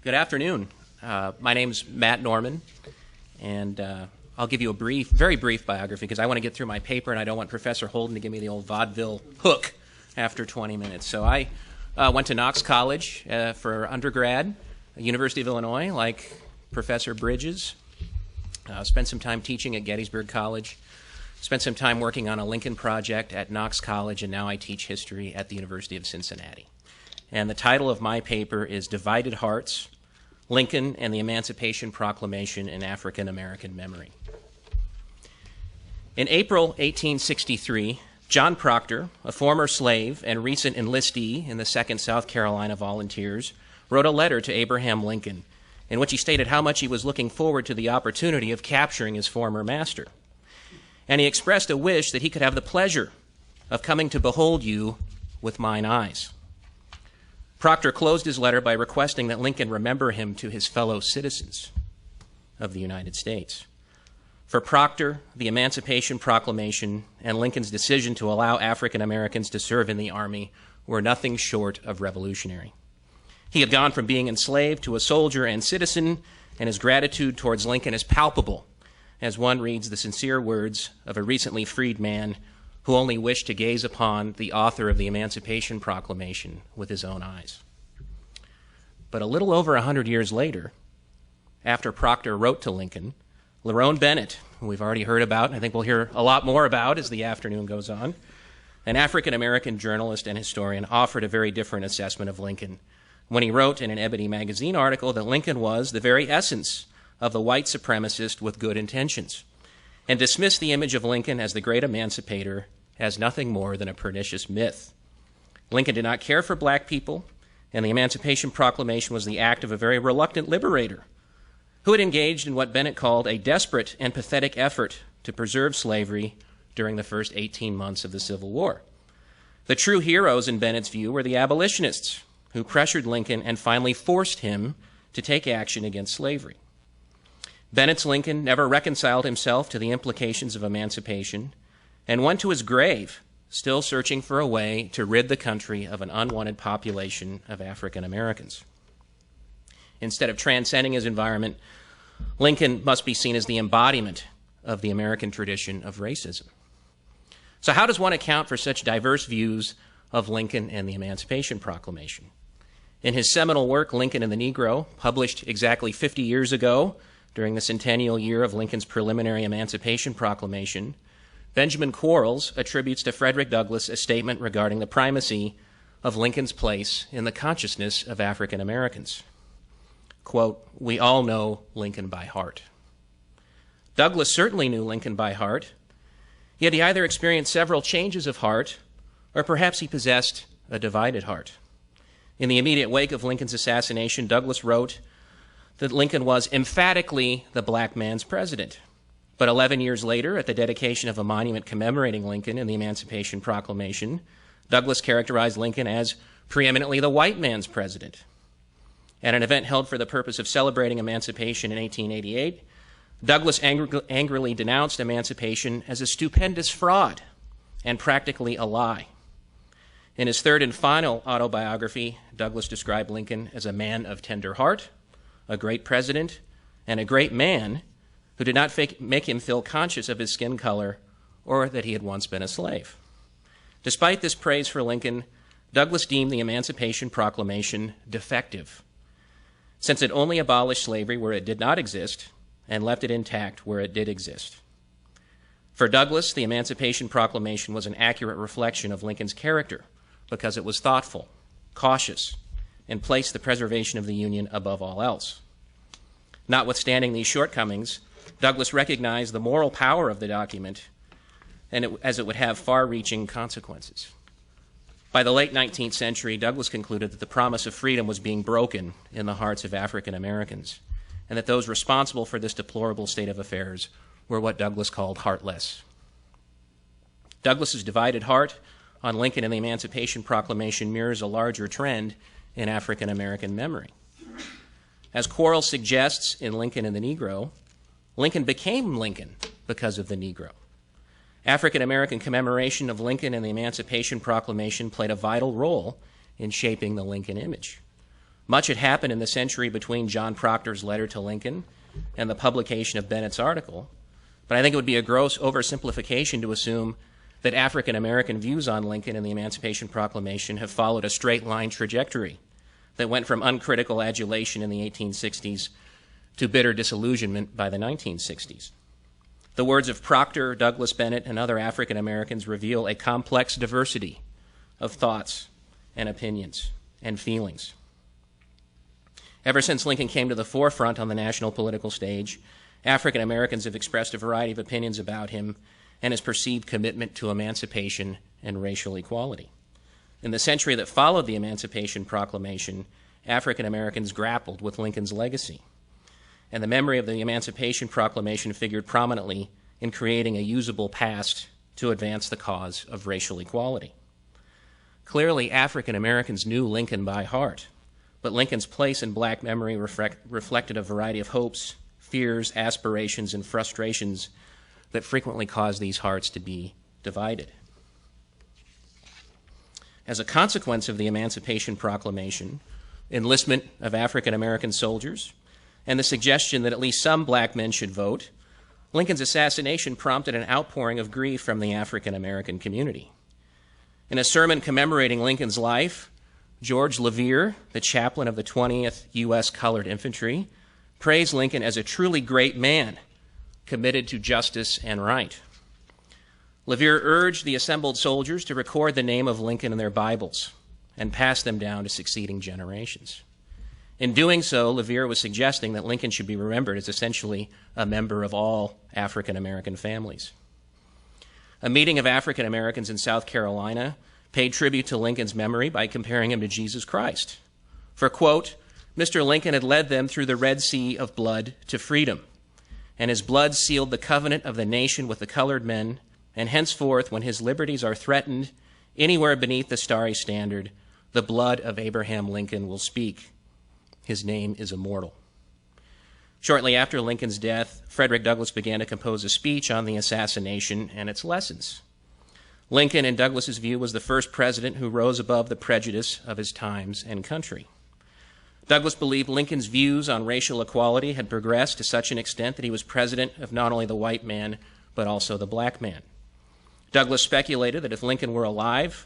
Good afternoon. My name's Matt Norman, and I'll give you a very brief biography because I want to get through my paper and I don't want Professor Holden to give me the old vaudeville hook after 20 minutes. So I went to Knox College for undergrad, University of Illinois, like Professor Bridges. Spent some time teaching at Gettysburg College. Spent some time working on a Lincoln project at Knox College, and now I teach history at the University of Cincinnati. And the title of my paper is Divided Hearts, Lincoln and the Emancipation Proclamation in African American Memory. In April 1863, John Proctor, a former slave and recent enlistee in the 2nd South Carolina Volunteers, wrote a letter to Abraham Lincoln in which he stated how much he was looking forward to the opportunity of capturing his former master. And he expressed a wish that he could have the pleasure of coming to behold you with mine eyes. Proctor closed his letter by requesting that Lincoln remember him to his fellow citizens of the United States. For Proctor, the Emancipation Proclamation and Lincoln's decision to allow African Americans to serve in the Army were nothing short of revolutionary. He had gone from being enslaved to a soldier and citizen, and his gratitude towards Lincoln is palpable as one reads the sincere words of a recently freed man who only wished to gaze upon the author of the Emancipation Proclamation with his own eyes. But a little over 100 years later, after Proctor wrote to Lincoln, Lerone Bennett, who we've already heard about, and I think we'll hear a lot more about as the afternoon goes on, an African-American journalist and historian, offered a very different assessment of Lincoln when he wrote in an Ebony magazine article that Lincoln was the very essence of the white supremacist with good intentions, and dismissed the image of Lincoln as the great emancipator as nothing more than a pernicious myth. Lincoln did not care for black people, and the Emancipation Proclamation was the act of a very reluctant liberator who had engaged in what Bennett called a desperate and pathetic effort to preserve slavery during the first 18 months of the Civil War. The true heroes, in Bennett's view, were the abolitionists who pressured Lincoln and finally forced him to take action against slavery. Bennett's Lincoln never reconciled himself to the implications of emancipation and went to his grave still searching for a way to rid the country of an unwanted population of African Americans. Instead of transcending his environment, Lincoln must be seen as the embodiment of the American tradition of racism. So how does one account for such diverse views of Lincoln and the Emancipation Proclamation? In his seminal work, Lincoln and the Negro, published exactly 50 years ago during the centennial year of Lincoln's preliminary Emancipation Proclamation, Benjamin Quarles attributes to Frederick Douglass a statement regarding the primacy of Lincoln's place in the consciousness of African Americans. Quote, "We all know Lincoln by heart." Douglass certainly knew Lincoln by heart, yet he either experienced several changes of heart or perhaps he possessed a divided heart. In the immediate wake of Lincoln's assassination, Douglass wrote that Lincoln was emphatically the black man's president. But 11 years later, at the dedication of a monument commemorating Lincoln in the Emancipation Proclamation, Douglass characterized Lincoln as preeminently the white man's president. At an event held for the purpose of celebrating emancipation in 1888, Douglass angrily denounced emancipation as a stupendous fraud and practically a lie. In his third and final autobiography, Douglass described Lincoln as a man of tender heart, a great president, and a great man who did not make him feel conscious of his skin color or that he had once been a slave. Despite this praise for Lincoln, Douglass deemed the Emancipation Proclamation defective, since it only abolished slavery where it did not exist and left it intact where it did exist. For Douglass, the Emancipation Proclamation was an accurate reflection of Lincoln's character because it was thoughtful, cautious, and placed the preservation of the Union above all else. Notwithstanding these shortcomings, Douglass recognized the moral power of the document as it would have far-reaching consequences. By the late 19th century, Douglass concluded that the promise of freedom was being broken in the hearts of African Americans, and that those responsible for this deplorable state of affairs were what Douglass called heartless. Douglass's divided heart on Lincoln and the Emancipation Proclamation mirrors a larger trend in African American memory. As Quarles suggests in Lincoln and the Negro, Lincoln became Lincoln because of the Negro. African American commemoration of Lincoln and the Emancipation Proclamation played a vital role in shaping the Lincoln image. Much had happened in the century between John Proctor's letter to Lincoln and the publication of Bennett's article, but I think it would be a gross oversimplification to assume that African American views on Lincoln and the Emancipation Proclamation have followed a straight line trajectory that went from uncritical adulation in the 1860s to bitter disillusionment by the 1960s. The words of Proctor, Douglas Bennett, and other African Americans reveal a complex diversity of thoughts and opinions and feelings. Ever since Lincoln came to the forefront on the national political stage, African Americans have expressed a variety of opinions about him and his perceived commitment to emancipation and racial equality. In the century that followed the Emancipation Proclamation, African Americans grappled with Lincoln's legacy, and the memory of the Emancipation Proclamation figured prominently in creating a usable past to advance the cause of racial equality. Clearly, African Americans knew Lincoln by heart, but Lincoln's place in black memory reflected a variety of hopes, fears, aspirations, and frustrations that frequently caused these hearts to be divided. As a consequence of the Emancipation Proclamation, enlistment of African American soldiers, and the suggestion that at least some black men should vote, Lincoln's assassination prompted an outpouring of grief from the African American community. In a sermon commemorating Lincoln's life, George Lever, the chaplain of the 20th U.S. Colored Infantry, praised Lincoln as a truly great man, committed to justice and right. Lever urged the assembled soldiers to record the name of Lincoln in their Bibles and pass them down to succeeding generations. In doing so, Lever was suggesting that Lincoln should be remembered as essentially a member of all African American families. A meeting of African Americans in South Carolina paid tribute to Lincoln's memory by comparing him to Jesus Christ. For, quote, Mr. Lincoln had led them through the Red Sea of blood to freedom, and his blood sealed the covenant of the nation with the colored men, and henceforth, when his liberties are threatened anywhere beneath the starry standard, the blood of Abraham Lincoln will speak. His name is immortal. Shortly after Lincoln's death, Frederick Douglass began to compose a speech on the assassination and its lessons. Lincoln, in Douglass's view, was the first president who rose above the prejudice of his times and country. Douglass believed Lincoln's views on racial equality had progressed to such an extent that he was president of not only the white man, but also the black man. Douglass speculated that if Lincoln were alive,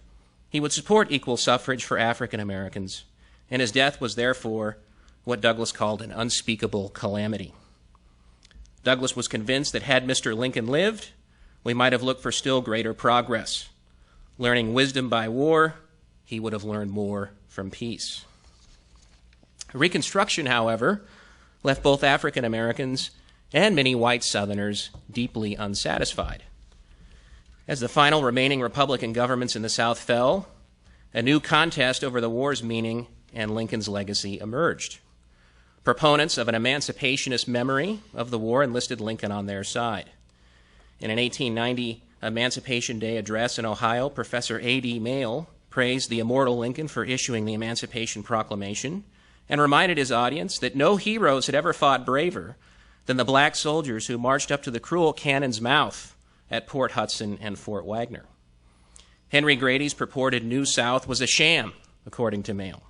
he would support equal suffrage for African Americans, and his death was therefore what Douglass called an unspeakable calamity. Douglass was convinced that had Mr. Lincoln lived, we might have looked for still greater progress. Learning wisdom by war, he would have learned more from peace. Reconstruction, however, left both African Americans and many white Southerners deeply unsatisfied. As the final remaining Republican governments in the South fell, a new contest over the war's meaning and Lincoln's legacy emerged. Proponents of an emancipationist memory of the war enlisted Lincoln on their side. In an 1890 Emancipation Day address in Ohio, Professor A.D. Mayle praised the immortal Lincoln for issuing the Emancipation Proclamation and reminded his audience that no heroes had ever fought braver than the black soldiers who marched up to the cruel cannon's mouth at Port Hudson and Fort Wagner. Henry Grady's purported New South was a sham, according to Mayle,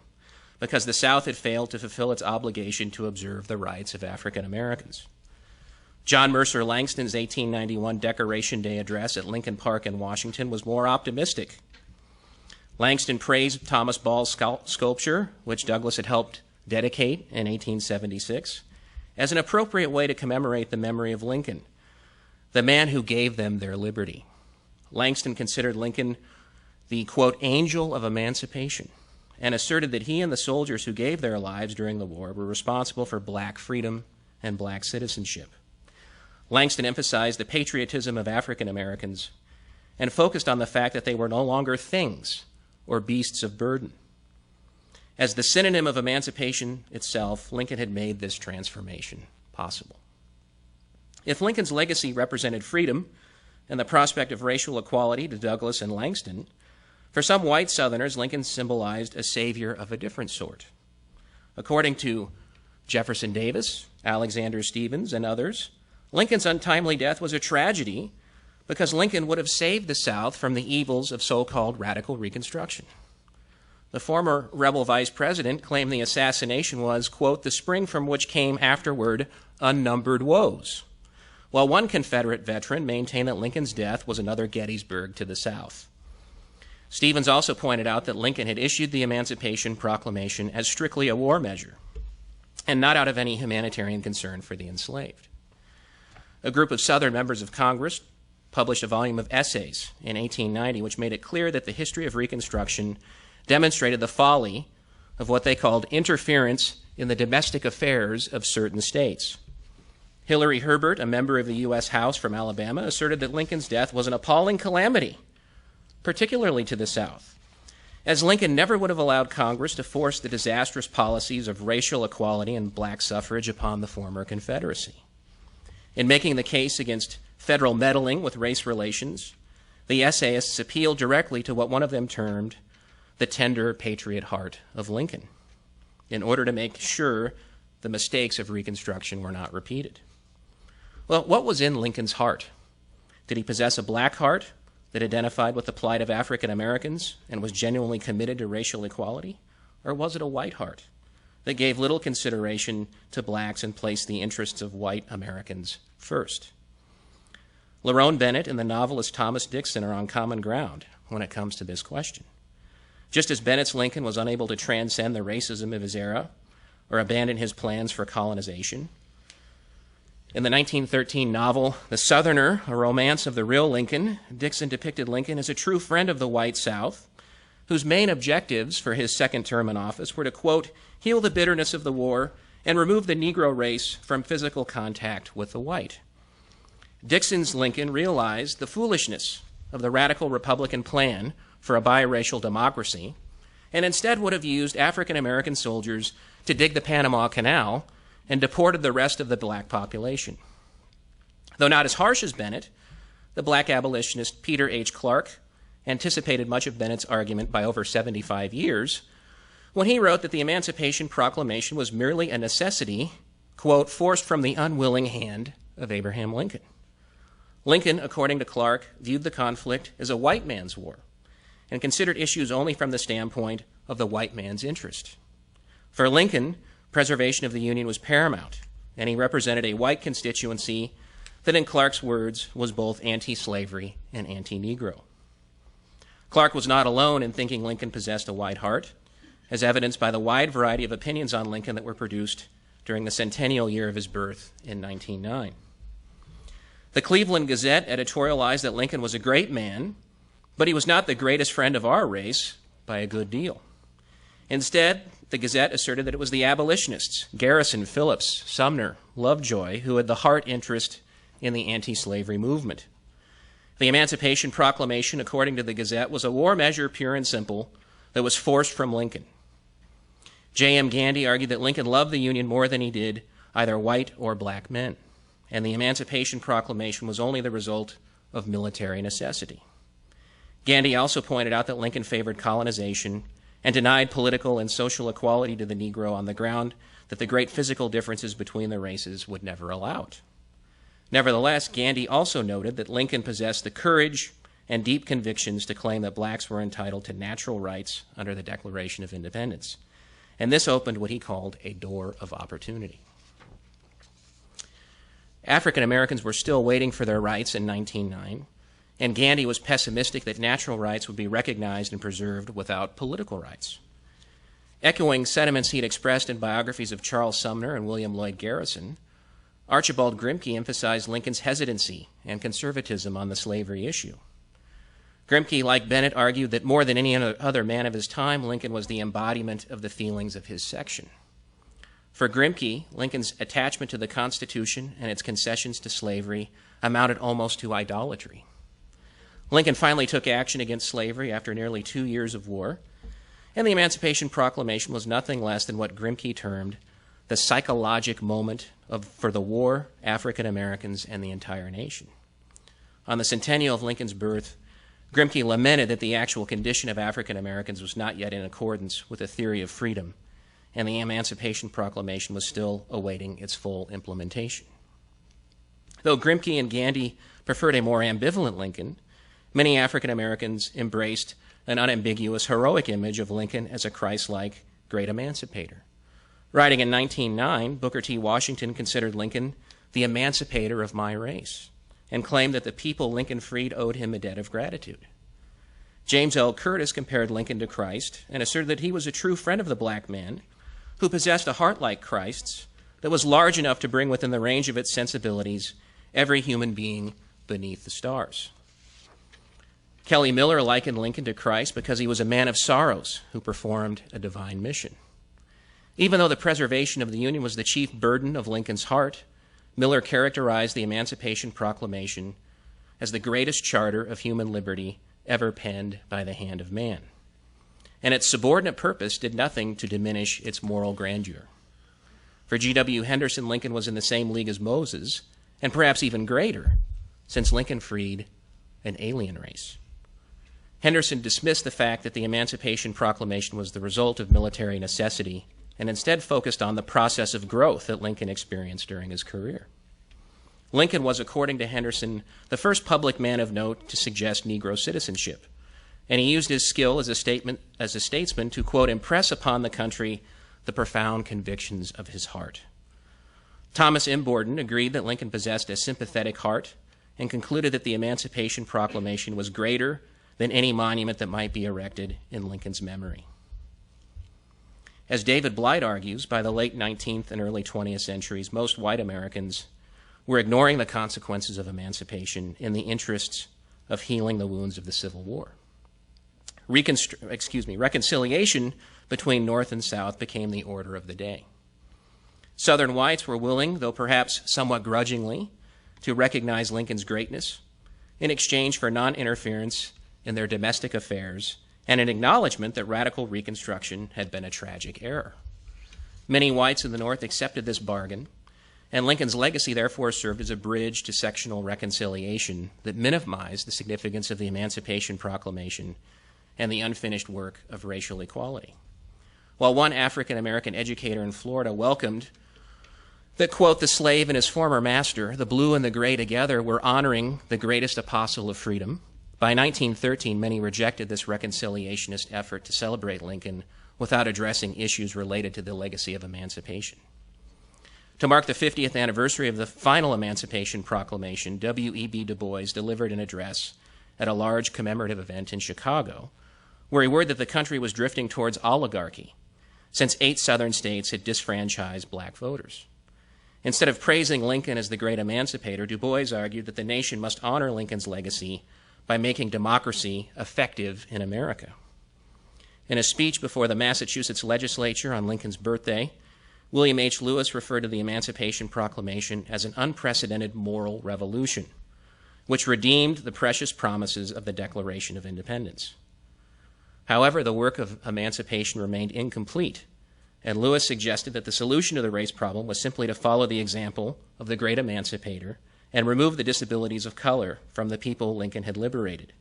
because the South had failed to fulfill its obligation to observe the rights of African Americans. John Mercer Langston's 1891 Decoration Day address at Lincoln Park in Washington was more optimistic. Langston praised Thomas Ball's sculpture, which Douglass had helped dedicate in 1876, as an appropriate way to commemorate the memory of Lincoln, the man who gave them their liberty. Langston considered Lincoln the, quote, angel of emancipation, and asserted that he and the soldiers who gave their lives during the war were responsible for black freedom and black citizenship. Langston emphasized the patriotism of African Americans and focused on the fact that they were no longer things or beasts of burden. As the synonym of emancipation itself, Lincoln had made this transformation possible. If Lincoln's legacy represented freedom and the prospect of racial equality to Douglass and Langston, for some white Southerners, Lincoln symbolized a savior of a different sort. According to Jefferson Davis, Alexander Stephens, and others, Lincoln's untimely death was a tragedy because Lincoln would have saved the South from the evils of so-called radical Reconstruction. The former rebel vice president claimed the assassination was, quote, the spring from which came afterward unnumbered woes, while one Confederate veteran maintained that Lincoln's death was another Gettysburg to the South. Stevens also pointed out that Lincoln had issued the Emancipation Proclamation as strictly a war measure, and not out of any humanitarian concern for the enslaved. A group of Southern members of Congress published a volume of essays in 1890 which made it clear that the history of Reconstruction demonstrated the folly of what they called interference in the domestic affairs of certain states. Hillary Herbert, a member of the U.S. House from Alabama, asserted that Lincoln's death was an appalling calamity, particularly to the South, as Lincoln never would have allowed Congress to force the disastrous policies of racial equality and black suffrage upon the former Confederacy. In making the case against federal meddling with race relations, the essayists appealed directly to what one of them termed the tender patriot heart of Lincoln, in order to make sure the mistakes of Reconstruction were not repeated. Well, what was in Lincoln's heart? Did he possess a black heart that identified with the plight of African Americans and was genuinely committed to racial equality? Or was it a white heart that gave little consideration to blacks and placed the interests of white Americans first? Lerone Bennett and the novelist Thomas Dixon are on common ground when it comes to this question. Just as Bennett's Lincoln was unable to transcend the racism of his era or abandon his plans for colonization, in the 1913 novel The Southerner, A Romance of the Real Lincoln, Dixon depicted Lincoln as a true friend of the white South, whose main objectives for his second term in office were to, quote, heal the bitterness of the war and remove the Negro race from physical contact with the white. Dixon's Lincoln realized the foolishness of the radical Republican plan for a biracial democracy, and instead would have used African American soldiers to dig the Panama Canal and deported the rest of the black population. Though not as harsh as Bennett, the black abolitionist Peter H. Clark anticipated much of Bennett's argument by over 75 years when he wrote that the Emancipation Proclamation was merely a necessity, quote, forced from the unwilling hand of Abraham Lincoln. Lincoln, according to Clark, viewed the conflict as a white man's war and considered issues only from the standpoint of the white man's interest. For Lincoln, preservation of the Union was paramount, and he represented a white constituency that, in Clark's words, was both anti-slavery and anti-Negro. Clark was not alone in thinking Lincoln possessed a white heart, as evidenced by the wide variety of opinions on Lincoln that were produced during the centennial year of his birth in 1909. The Cleveland Gazette editorialized that Lincoln was a great man, but he was not the greatest friend of our race by a good deal. Instead, the Gazette asserted that it was the abolitionists, Garrison, Phillips, Sumner, Lovejoy, who had the heart interest in the anti-slavery movement. The Emancipation Proclamation, according to the Gazette, was a war measure pure and simple that was forced from Lincoln. J.M. Gandy argued that Lincoln loved the Union more than he did either white or black men, and the Emancipation Proclamation was only the result of military necessity. Gandy also pointed out that Lincoln favored colonization and denied political and social equality to the Negro on the ground that the great physical differences between the races would never allow it. Nevertheless, Gandy also noted that Lincoln possessed the courage and deep convictions to claim that blacks were entitled to natural rights under the Declaration of Independence, and this opened what he called a door of opportunity. African Americans were still waiting for their rights in 1909, and Gandy was pessimistic that natural rights would be recognized and preserved without political rights. Echoing sentiments he had expressed in biographies of Charles Sumner and William Lloyd Garrison, Archibald Grimke emphasized Lincoln's hesitancy and conservatism on the slavery issue. Grimke, like Bennett, argued that more than any other man of his time, Lincoln was the embodiment of the feelings of his section. For Grimke, Lincoln's attachment to the Constitution and its concessions to slavery amounted almost to idolatry. Lincoln finally took action against slavery after nearly 2 years of war, and the Emancipation Proclamation was nothing less than what Grimke termed the psychologic moment for the war, African Americans, and the entire nation. On the centennial of Lincoln's birth, Grimke lamented that the actual condition of African Americans was not yet in accordance with the theory of freedom, and the Emancipation Proclamation was still awaiting its full implementation. Though Grimke and Gandy preferred a more ambivalent Lincoln, many African Americans embraced an unambiguous heroic image of Lincoln as a Christ-like great emancipator. Writing in 1909, Booker T. Washington considered Lincoln the emancipator of my race and claimed that the people Lincoln freed owed him a debt of gratitude. James L. Curtis compared Lincoln to Christ and asserted that he was a true friend of the black man who possessed a heart like Christ's that was large enough to bring within the range of its sensibilities every human being beneath the stars. Kelly Miller likened Lincoln to Christ because he was a man of sorrows who performed a divine mission. Even though the preservation of the Union was the chief burden of Lincoln's heart, Miller characterized the Emancipation Proclamation as the greatest charter of human liberty ever penned by the hand of man. And its subordinate purpose did nothing to diminish its moral grandeur. For G.W. Henderson, Lincoln was in the same league as Moses, and perhaps even greater, since Lincoln freed an alien race. Henderson dismissed the fact that the Emancipation Proclamation was the result of military necessity and instead focused on the process of growth that Lincoln experienced during his career. Lincoln was, according to Henderson, the first public man of note to suggest Negro citizenship, and he used his skill as a statesman to, quote, impress upon the country the profound convictions of his heart. Thomas M. Borden agreed that Lincoln possessed a sympathetic heart and concluded that the Emancipation Proclamation was greater than any monument that might be erected in Lincoln's memory. As David Blight argues, by the late 19th and early 20th centuries, most white Americans were ignoring the consequences of emancipation in the interests of healing the wounds of the Civil War. Reconciliation between North and South became the order of the day. Southern whites were willing, though perhaps somewhat grudgingly, to recognize Lincoln's greatness in exchange for non-interference in their domestic affairs and an acknowledgement that radical Reconstruction had been a tragic error. Many whites in the North accepted this bargain, and Lincoln's legacy therefore served as a bridge to sectional reconciliation that minimized the significance of the Emancipation Proclamation and the unfinished work of racial equality. While one African-American educator in Florida welcomed that, quote, the slave and his former master, the blue and the gray together, were honoring the greatest apostle of freedom, by 1913, many rejected this reconciliationist effort to celebrate Lincoln without addressing issues related to the legacy of emancipation. To mark the 50th anniversary of the final Emancipation Proclamation, W.E.B. Du Bois delivered an address at a large commemorative event in Chicago, where he warned that the country was drifting towards oligarchy, since 8 southern states had disfranchised black voters. Instead of praising Lincoln as the great emancipator, Du Bois argued that the nation must honor Lincoln's legacy by making democracy effective in America. In a speech before the Massachusetts legislature on Lincoln's birthday, William H. Lewis referred to the Emancipation Proclamation as an unprecedented moral revolution, which redeemed the precious promises of the Declaration of Independence. However, the work of emancipation remained incomplete, and Lewis suggested that the solution to the race problem was simply to follow the example of the great emancipator and remove the disabilities of color from the people Lincoln had liberated.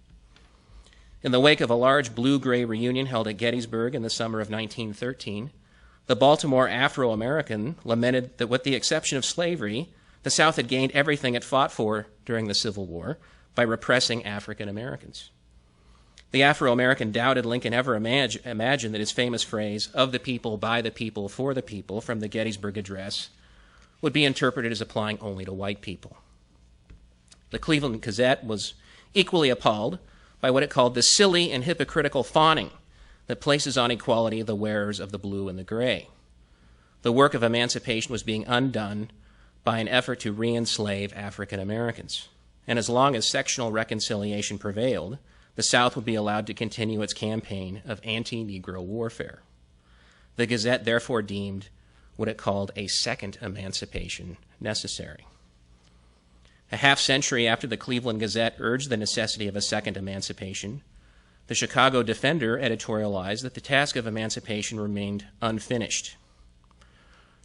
In the wake of a large blue-gray reunion held at Gettysburg in the summer of 1913, the Baltimore Afro-American lamented that with the exception of slavery, the South had gained everything it fought for during the Civil War by repressing African Americans. The Afro-American doubted Lincoln ever imagined that his famous phrase, of the people, by the people, for the people, from the Gettysburg Address, would be interpreted as applying only to white people. The Cleveland Gazette was equally appalled by what it called the silly and hypocritical fawning that places on equality the wearers of the blue and the gray. The work of emancipation was being undone by an effort to re-enslave African Americans. And as long as sectional reconciliation prevailed, the South would be allowed to continue its campaign of anti-Negro warfare. The Gazette therefore deemed what it called a second emancipation necessary. A half-century after the Cleveland Gazette urged the necessity of a second emancipation, the Chicago Defender editorialized that the task of emancipation remained unfinished.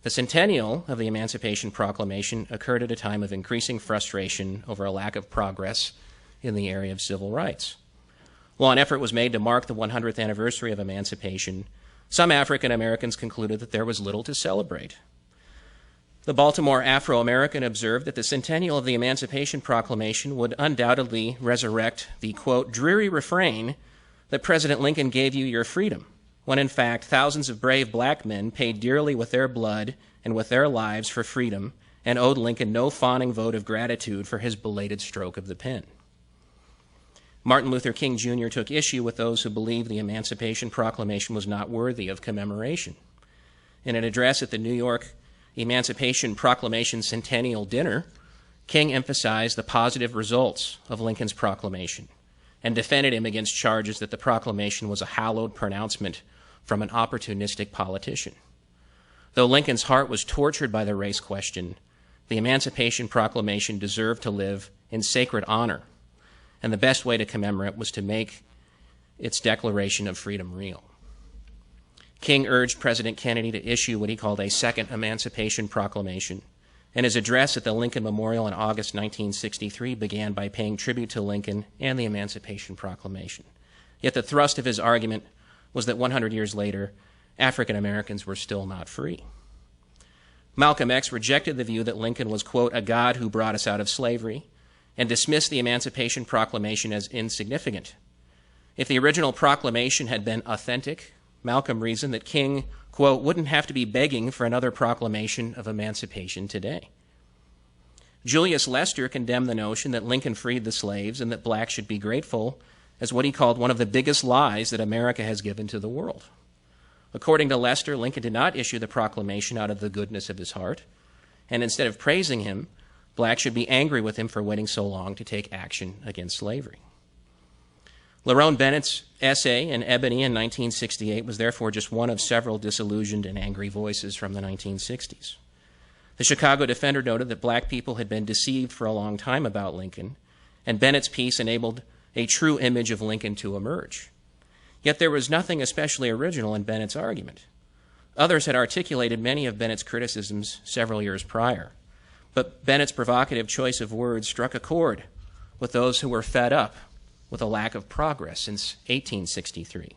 The centennial of the Emancipation Proclamation occurred at a time of increasing frustration over a lack of progress in the area of civil rights. While an effort was made to mark the 100th anniversary of emancipation, some African Americans concluded that there was little to celebrate. The Baltimore Afro-American observed that the centennial of the Emancipation Proclamation would undoubtedly resurrect the, quote, dreary refrain that President Lincoln gave you your freedom, when in fact thousands of brave black men paid dearly with their blood and with their lives for freedom and owed Lincoln no fawning vote of gratitude for his belated stroke of the pen. Martin Luther King Jr. took issue with those who believed the Emancipation Proclamation was not worthy of commemoration. In an address at the New York Emancipation Proclamation Centennial Dinner, King emphasized the positive results of Lincoln's proclamation and defended him against charges that the proclamation was a hallowed pronouncement from an opportunistic politician. Though Lincoln's heart was tortured by the race question, the Emancipation Proclamation deserved to live in sacred honor, and the best way to commemorate was to make its declaration of freedom real. King urged President Kennedy to issue what he called a second Emancipation Proclamation, and his address at the Lincoln Memorial in August 1963 began by paying tribute to Lincoln and the Emancipation Proclamation. Yet the thrust of his argument was that 100 years later, African Americans were still not free. Malcolm X rejected the view that Lincoln was, quote, a god who brought us out of slavery, and dismissed the Emancipation Proclamation as insignificant. If the original proclamation had been authentic, Malcolm reasoned that King, quote, wouldn't have to be begging for another proclamation of emancipation today. Julius Lester condemned the notion that Lincoln freed the slaves and that blacks should be grateful as what he called one of the biggest lies that America has given to the world. According to Lester, Lincoln did not issue the proclamation out of the goodness of his heart, and instead of praising him, blacks should be angry with him for waiting so long to take action against slavery. Lerone Bennett's essay in Ebony in 1968 was therefore just one of several disillusioned and angry voices from the 1960s. The Chicago Defender noted that black people had been deceived for a long time about Lincoln, and Bennett's piece enabled a true image of Lincoln to emerge. Yet there was nothing especially original in Bennett's argument. Others had articulated many of Bennett's criticisms several years prior, but Bennett's provocative choice of words struck a chord with those who were fed up with a lack of progress since 1863.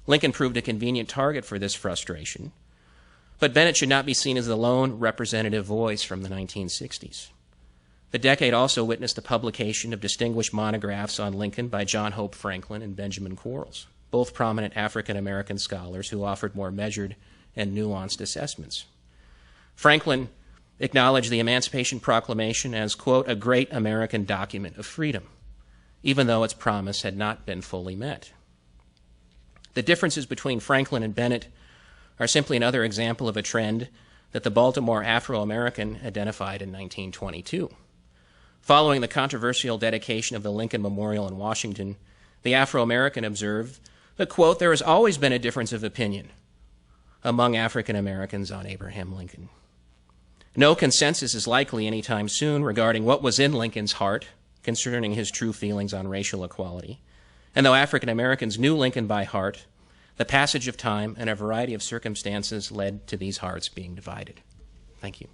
Lincoln proved a convenient target for this frustration, but Bennett should not be seen as the lone representative voice from the 1960s. The decade also witnessed the publication of distinguished monographs on Lincoln by John Hope Franklin and Benjamin Quarles, both prominent African-American scholars who offered more measured and nuanced assessments. Franklin acknowledged the Emancipation Proclamation as, quote, a great American document of freedom, even though its promise had not been fully met. The differences between Franklin and Bennett are simply another example of a trend that the Baltimore Afro-American identified in 1922. Following the controversial dedication of the Lincoln Memorial in Washington, the Afro-American observed that, quote, there has always been a difference of opinion among African Americans on Abraham Lincoln. No consensus is likely anytime soon regarding what was in Lincoln's heart concerning his true feelings on racial equality. And though African Americans knew Lincoln by heart, the passage of time and a variety of circumstances led to these hearts being divided. Thank you.